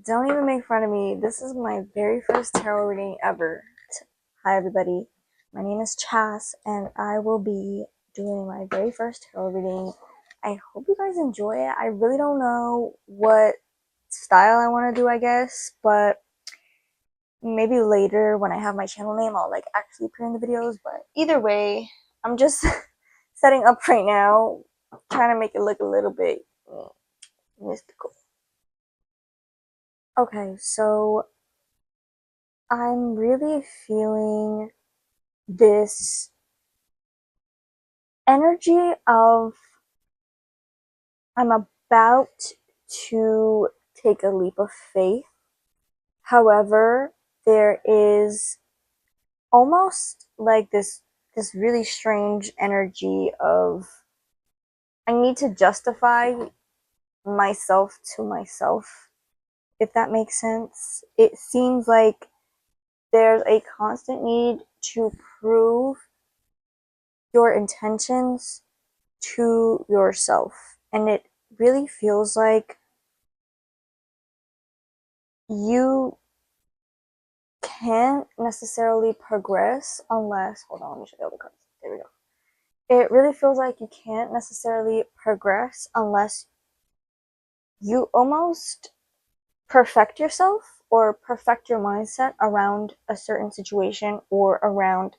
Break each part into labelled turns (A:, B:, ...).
A: Don't even make fun of me. This is my very first tarot reading ever. Hi, everybody. My name is Chas, and I will be doing my very first tarot reading. I hope you guys enjoy it. I really don't know what style I want to do, I guess, but maybe later when I have my channel name, I'll actually put in the videos. But either way, I'm just setting up right now, trying to make it look a little bit mystical. Okay, so I'm really feeling this energy of I'm about to take a leap of faith. However, there is almost like this really strange energy of I need to justify myself to myself, if that makes sense. It seems like there's a constant need to prove your intentions to yourself. And it really feels like you can't necessarily progress unless, hold on, let me show you all the cards. There we go. It really feels like you can't necessarily progress unless you almost perfect yourself or perfect your mindset around a certain situation or around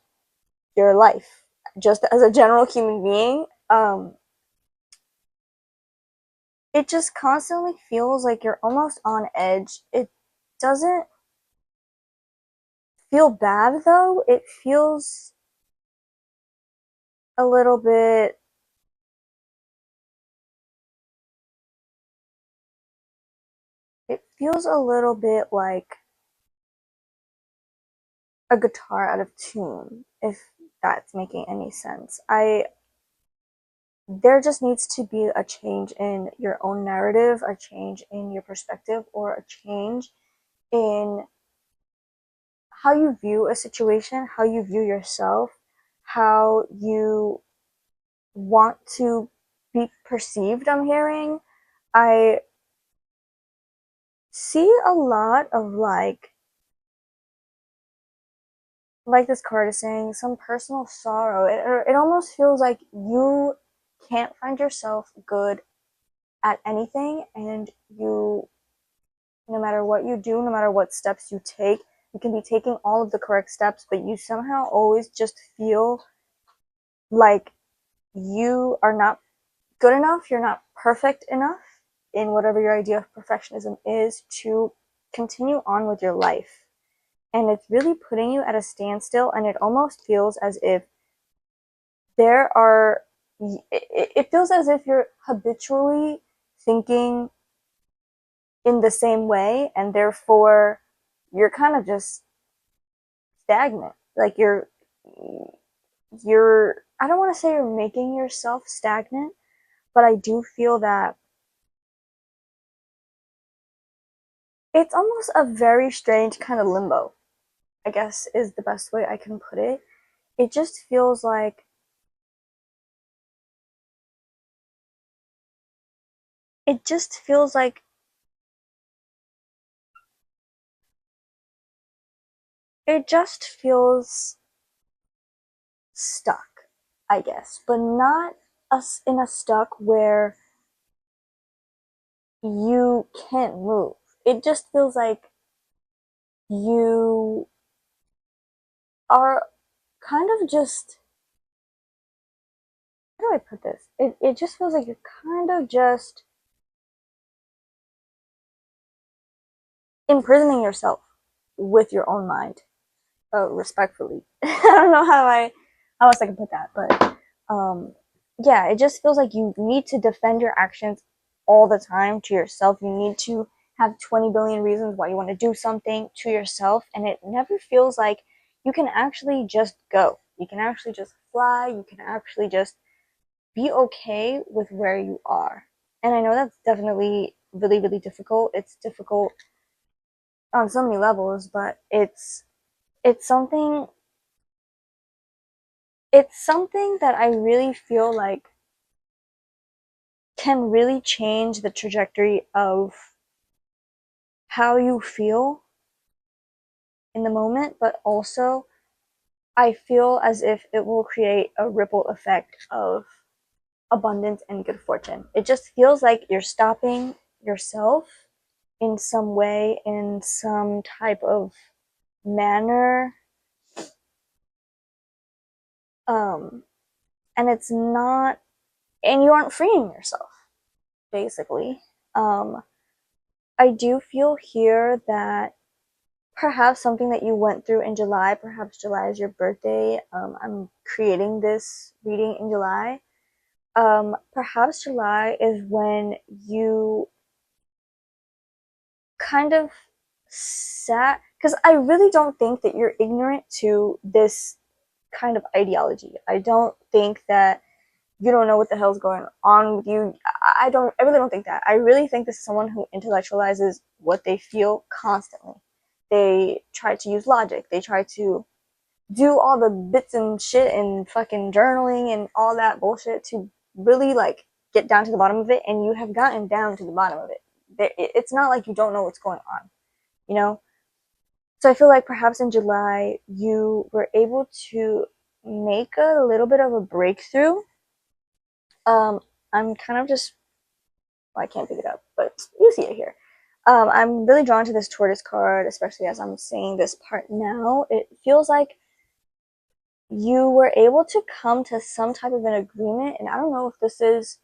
A: your life. Just as a general human being, it just constantly feels like you're almost on edge. It doesn't feel bad though. It feels a little bit like a guitar out of tune, if that's making any sense. There just needs to be a change in your own narrative, a change in your perspective, or a change in how you view a situation, how you view yourself, how you want to be perceived. I'm hearing. I see a lot of like this card is saying, some personal sorrow. It almost feels like you can't find yourself good at anything, and you, no matter what you do, no matter what steps you take, you can be taking all of the correct steps, but you somehow always just feel like you are not good enough, you're not perfect enough in whatever your idea of perfectionism is to continue on with your life. And it's really putting you at a standstill, and it almost feels as if there are it feels as if you're habitually thinking in the same way, and therefore you're kind of just stagnant. Like you're I don't want to say you're making yourself stagnant, but I do feel that it's almost a very strange kind of limbo, I guess is the best way I can put it. It just feels like it just feels like it just feels stuck, I guess, but not us in a stuck where you can't move. It just feels like you are kind of just, how do I put this? It just feels like you're kind of just imprisoning yourself with your own mind, respectfully. I don't know how else I can put that, but yeah, it just feels like you need to defend your actions all the time to yourself. You need to have 20 billion reasons why you want to do something to yourself, and it never feels like you can actually just go. You can actually just fly. You can actually just be okay with where you are. And I know that's definitely really, really difficult. It's difficult on so many levels, but it's something it's something that I really feel like can really change the trajectory of how you feel in the moment, but also I feel as if it will create a ripple effect of abundance and good fortune. It just feels like you're stopping yourself in some way, in some type of manner. Um, and it's not, and you aren't freeing yourself, basically. Um, I do feel here that perhaps something that you went through in July, perhaps July is your birthday. I'm creating this reading in July. Perhaps July is when you kind of sat, because I really don't think that you're ignorant to this kind of ideology. I don't think that you don't know what the hell's going on with you. I really don't think that. I really think this is someone who intellectualizes what they feel constantly. They try to use logic. They try to do all the bits and shit and fucking journaling and all that bullshit to really like get down to the bottom of it, and you have gotten down to the bottom of it. It's not like you don't know what's going on, you know? So I feel like perhaps in July you were able to make a little bit of a breakthrough. Um, I'm kind of just, well, I can't pick it up, but you see it here. I'm really drawn to this tortoise card, especially as I'm saying this part now. It feels like you were able to come to some type of an agreement, and I don't know if this is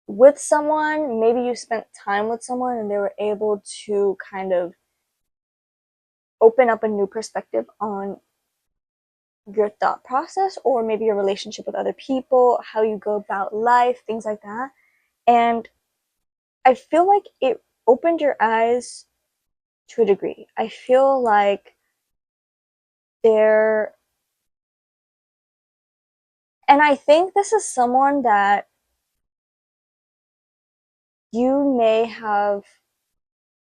A: with someone, maybe you spent time with someone and they were able to kind of open up a new perspective on your thought process, or maybe your relationship with other people, how you go about life, things like that. And I feel like it opened your eyes to a degree. I feel like there, and I think this is someone that you may have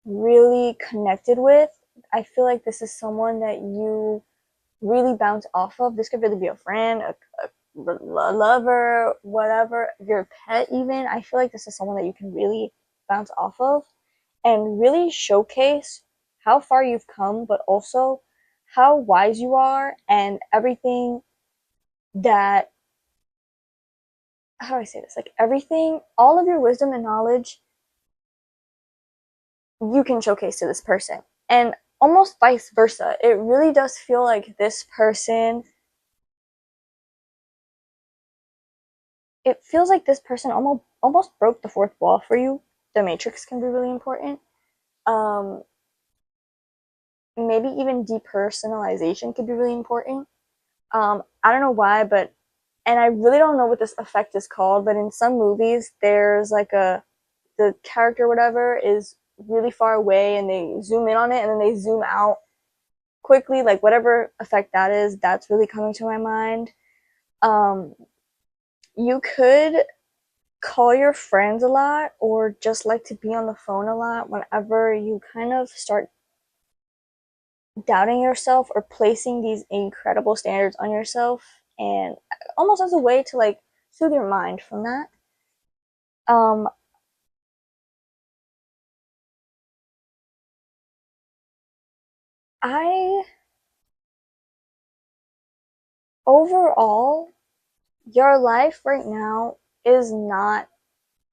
A: really connected with. I feel like this is someone that you really bounce off of. This could really be a friend, a lover, whatever, your pet, even. I feel like this is someone that you can really bounce off of and really showcase how far you've come, but also how wise you are and everything that, how do I say this? Like everything, all of your wisdom and knowledge you can showcase to this person. And almost vice versa. It really does feel like this person, it feels like this person almost broke the fourth wall for you. The matrix can be really important. Um, Maybe even depersonalization could be really important. I don't know why, but, and I really don't know what this effect is called, but in some movies, there's like the character, whatever, is really far away and they zoom in on it and then they zoom out quickly, like whatever effect that is, that's really coming to my mind. Um, you could call your friends a lot or just like to be on the phone a lot whenever you kind of start doubting yourself or placing these incredible standards on yourself, and almost as a way to like soothe your mind from that. um I Overall, your life right now is not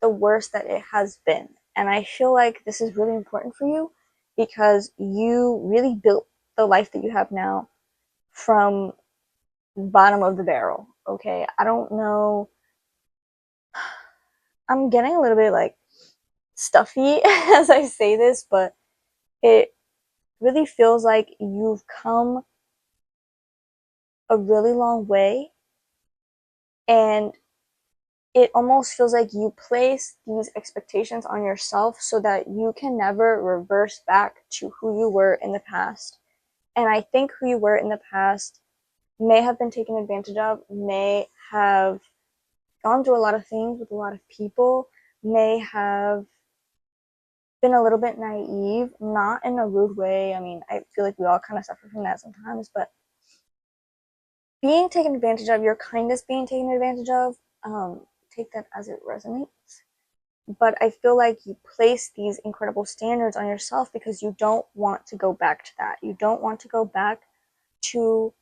A: the worst that it has been, and I feel like this is really important for you because you really built the life that you have now from bottom of the barrel. Okay, I don't know, I'm getting a little bit like stuffy as I say this, but it really feels like you've come a really long way, and it almost feels like you place these expectations on yourself so that you can never reverse back to who you were in the past. And I think who you were in the past may have been taken advantage of, may have gone through a lot of things with a lot of people, may have been a little bit naive, not in a rude way. I mean, I feel like we all kind of suffer from that sometimes, but being taken advantage of, your kindness being taken advantage of, take that as it resonates. but I feel like you place these incredible standards on yourself because you don't want to go back to that. You don't want to go back to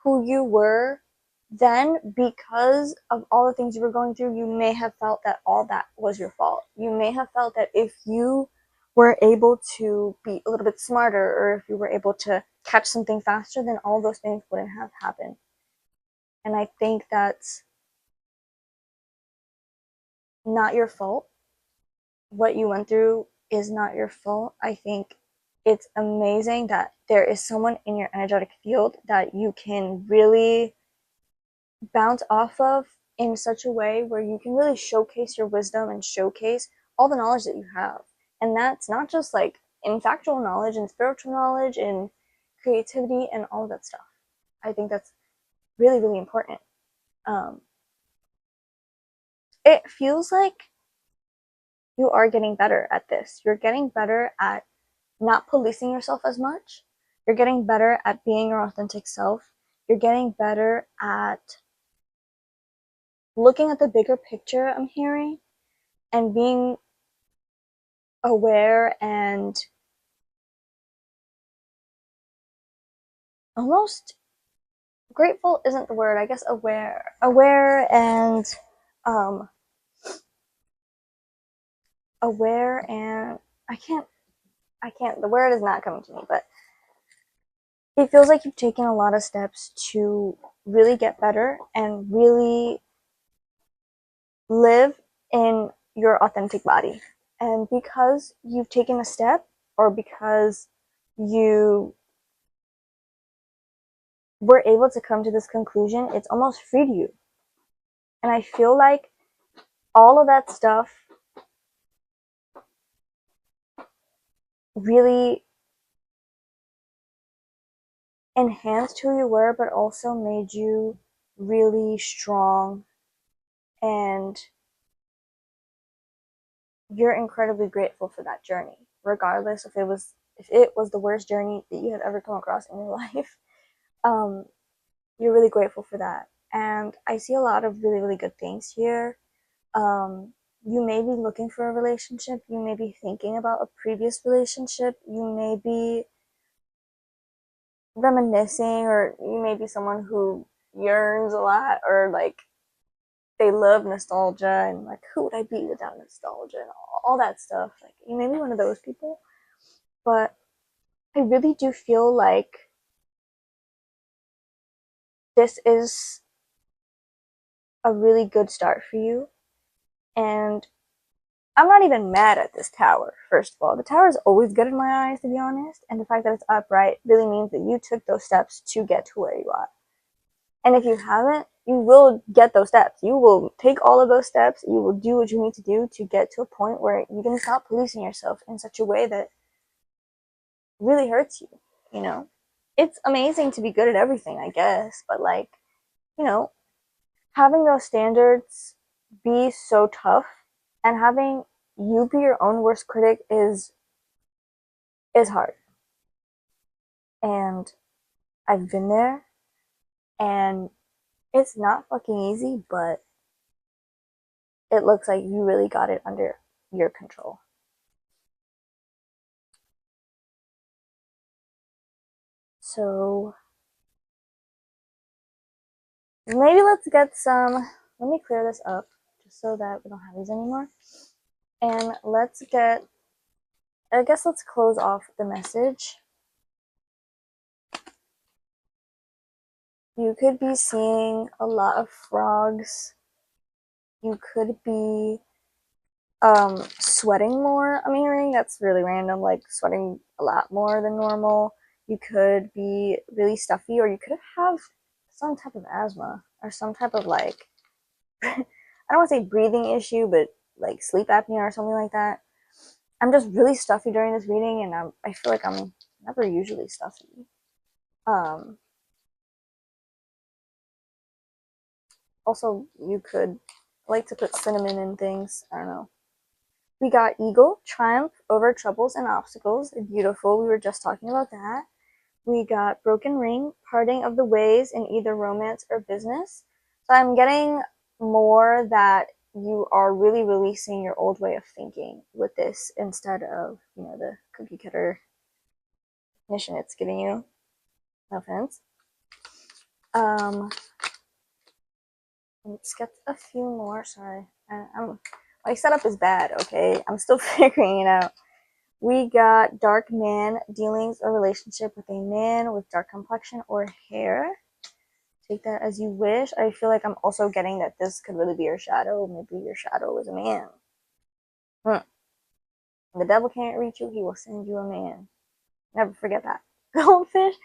A: who you were then because of all the things you were going through. You may have felt that all that was your fault. You may have felt that if you were able to be a little bit smarter, or if you were able to catch something faster, then all those things wouldn't have happened. And I think that's not your fault. What you went through is not your fault. I think it's amazing that there is someone in your energetic field that you can really bounce off of in such a way where you can really showcase your wisdom and showcase all the knowledge that you have. And that's not just like in factual knowledge and spiritual knowledge and creativity and all of that stuff. I think that's really, really important. Um, it feels like you are getting better at this. You're getting better at not policing yourself as much. You're getting better at being your authentic self. You're getting better at looking at the bigger picture, I'm hearing, and being aware and almost grateful isn't the word, I guess aware and um aware and I can't the word is not coming to me, but it feels like you've taken a lot of steps to really get better and really live in your authentic body. And because you've taken a step, or because you were able to come to this conclusion, it's almost freed you. And I feel like all of that stuff really enhanced who you were, but also made you really strong. And you're incredibly grateful for that journey, regardless if it was the worst journey that you had ever come across in your life. Um, you're really grateful for that. And I see a lot of really, really good things here. You may be looking for a relationship. You may be thinking about a previous relationship. You may be reminiscing, or you may be someone who yearns a lot, or like they love nostalgia and like who would I be without nostalgia and all that stuff. Like you may be one of those people, but I really do feel like this is a really good start for you. And I'm not even mad at this tower, first of all. The tower is always good in my eyes, to be honest. And the fact that it's upright really means that you took those steps to get to where you are. And if you haven't, you will get those steps. You will take all of those steps. You will do what you need to do to get to a point where you can stop policing yourself in such a way that really hurts you, you know? It's amazing to be good at everything, I guess, but like, you know, having those standards be so tough and having you be your own worst critic is hard. And I've been there, and it's not fucking easy, but it looks like you really got it under your control. So maybe let's get some, let me clear this up just so that we don't have these anymore. And I guess let's close off the message. You could be seeing a lot of frogs. You could be sweating more. I'm hearing that's really random, like sweating a lot more than normal. You could be really stuffy, or you could have some type of asthma or some type of like I don't want to say breathing issue, but like sleep apnea or something like that. I'm just really stuffy during this reading, and I feel like I'm never usually stuffy. Um, Also, you could like to put cinnamon in things. I don't know. We got Eagle, triumph over troubles and obstacles. Beautiful. We were just talking about that. We got Broken Ring, parting of the ways in either romance or business. So I'm getting more that you are really releasing your old way of thinking with this instead of, the cookie cutter mission it's giving you. No offense. Let's get a few more. Sorry. My setup is bad, okay? I'm still figuring it out. We got dark man, dealings or relationship with a man with dark complexion or hair. Take that as you wish. I feel like I'm also getting that this could really be your shadow. Maybe your shadow is a man. When the devil can't reach you, he will send you a man. Never forget that. Goldfish,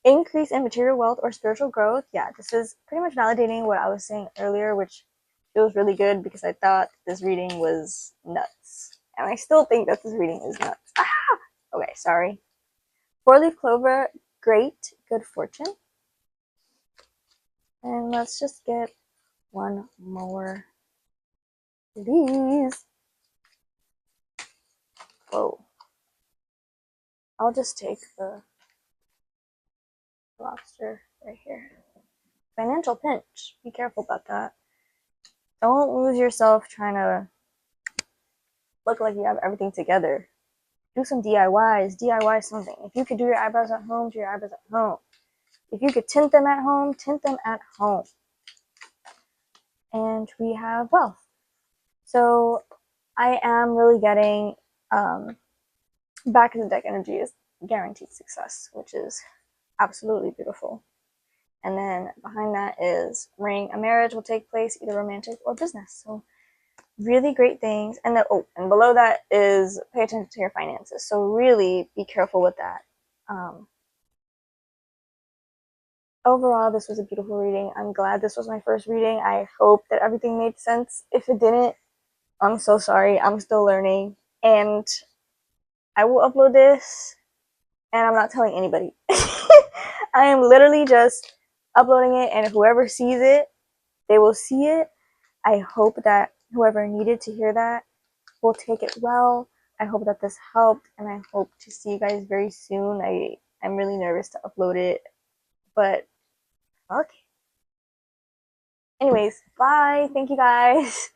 A: increase in material wealth or spiritual growth. Yeah, this is pretty much validating what I was saying earlier, which feels really good because I thought this reading was nuts. And I still think that this reading is nuts. Ah! Okay, sorry. Four-leaf clover, great, good fortune. And let's just get one more, please. Whoa. I'll just take the lobster right here. Financial pinch. Be careful about that. Don't lose yourself trying to look like you have everything together. Do some DIYs. DIY something. If you could do your eyebrows at home, do your eyebrows at home. If you could tint them at home, tint them at home. And we have wealth. So I am really getting back of the deck energy is guaranteed success, which is absolutely beautiful. And then behind that is ring. A marriage will take place, either romantic or business. So really great things. And then, and below that is pay attention to your finances. So really be careful with that. Overall, this was a beautiful reading. I'm glad this was my first reading. I hope that everything made sense. If it didn't, I'm so sorry. I'm still learning. And I will upload this, and I'm not telling anybody. I am literally just uploading it, and whoever sees it, they will see it. I hope that whoever needed to hear that will take it well. I hope that this helped, and I hope to see you guys very soon. I'm really nervous to upload it, but okay. Anyways, bye. Thank you guys.